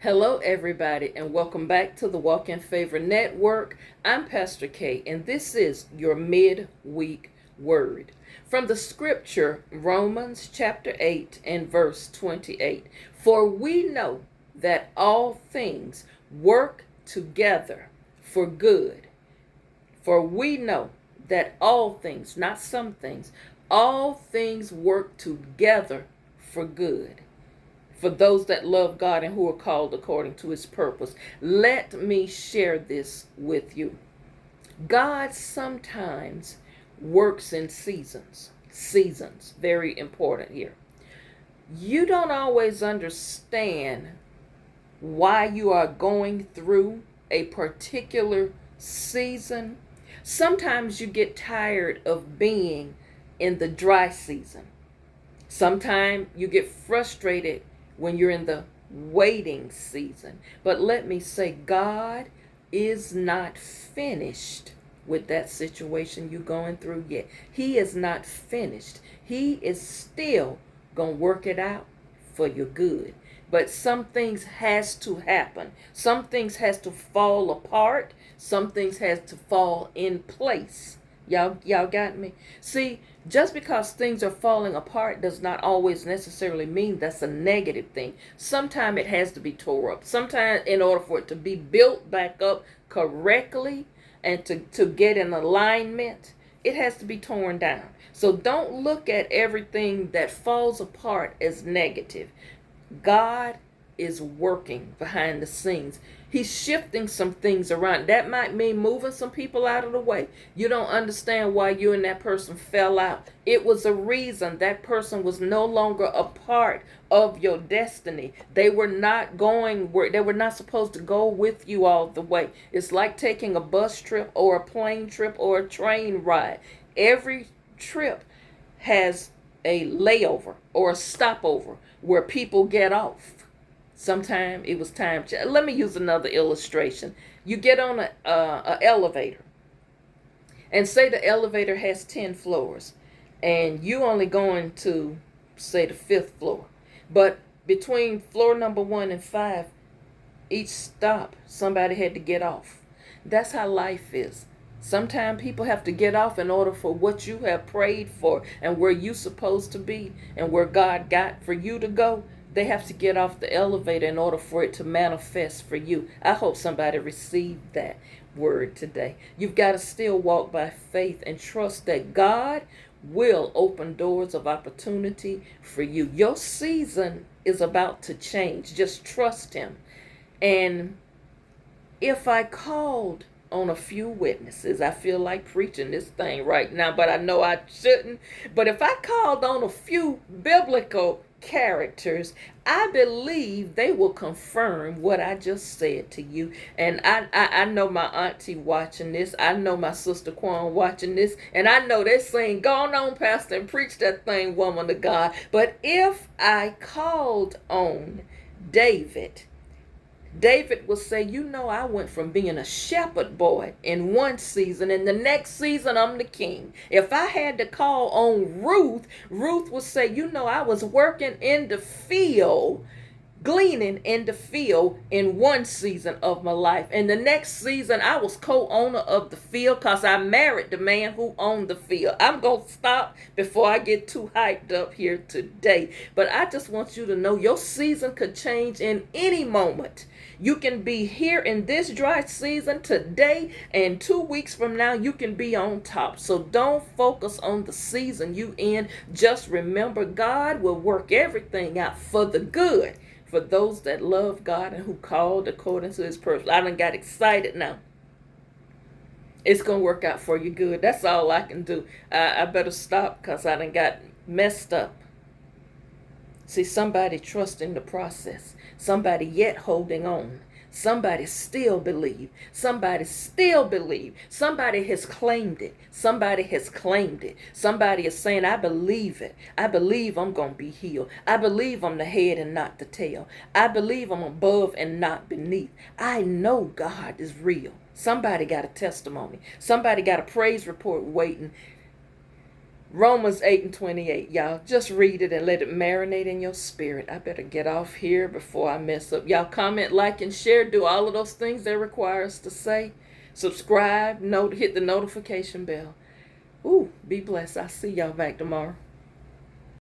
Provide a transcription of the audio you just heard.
Hello, everybody, and welcome back to the Walk in Favor Network. I'm Pastor K, and this is your midweek word from the scripture Romans chapter 8 and verse 28. For we know that all things work together for good. For we know that all things, not some things, all things work together for good for those that love God and who are called according to his purpose. Let me share this with you. God sometimes works in seasons. Seasons, very important here. You don't always understand why you are going through a particular season. Sometimes you get tired of being in the dry season. Sometimes you get frustrated when you're in the waiting season. But let me say, God is not finished with that situation you're going through yet. He is not finished. He is still going to work it out for your good. But some things has to happen. Some things has to fall apart. Some things has to fall in place. Y'all got me? See, just because things are falling apart does not always necessarily mean that's a negative thing. Sometimes it has to be tore up. Sometimes in order for it to be built back up correctly and to get in alignment, it has to be torn down. So don't look at everything that falls apart as negative. God is working behind the scenes. He's shifting some things around. That might mean moving some people out of the way. You don't understand why you and that person fell out. It was a reason. That person was no longer a part of your destiny. They were not going where they were not supposed to go with you all the way. It's like taking a bus trip or a plane trip or a train ride. Every trip has a layover or a stopover where people get off. Sometime it was time. Let me use another illustration. You get on a elevator, and say the elevator has 10 floors, and you only going to, say, the 5th floor. But between floor number 1 and 5, each stop, somebody had to get off. That's how life is. Sometimes people have to get off in order for what you have prayed for and where you're supposed to be and where God got for you to go. They have to get off the elevator in order for it to manifest for you. I hope somebody received that word today. You've got to still walk by faith and trust that God will open doors of opportunity for you. Your season is about to change. Just trust him. And if I called on a few witnesses, I feel like preaching this thing right now, but I know I shouldn't. But if I called on a few biblical characters, I believe they will confirm what I just said to you. And I know my auntie watching this. I know my sister Quan watching this. And I know they're saying, go on, Pastor, and preach that thing, woman of God. But if I called on David, David will say, I went from being a shepherd boy in one season, and the next season I'm the king. If I had to call on Ruth, Ruth would say, I was working in the field, gleaning in the field in one season of my life. And the next season, I was co-owner of the field because I married the man who owned the field. I'm going to stop before I get too hyped up here today. But I just want you to know your season could change in any moment. You can be here in this dry season today, and 2 weeks from now, you can be on top. So don't focus on the season you in. Just remember, God will work everything out for the good for those that love God and who called according to his purpose. I done got excited now. It's going to work out for you good. That's all I can do. I better stop because I done got messed up. See, somebody trusting the process. Somebody yet holding on. Somebody still believe. Somebody still believe. Somebody has claimed it. Somebody has claimed it. Somebody is saying, I believe it. I believe I'm going to be healed. I believe I'm the head and not the tail. I believe I'm above and not beneath. I know God is real. Somebody got a testimony. Somebody got a praise report waiting Romans 8 and 28, y'all. Just read it and let it marinate in your spirit. I better get off here before I mess up. Y'all comment, like, and share. Do all of those things they require us to say. Subscribe, hit the notification bell. Ooh, be blessed. I'll see y'all back tomorrow.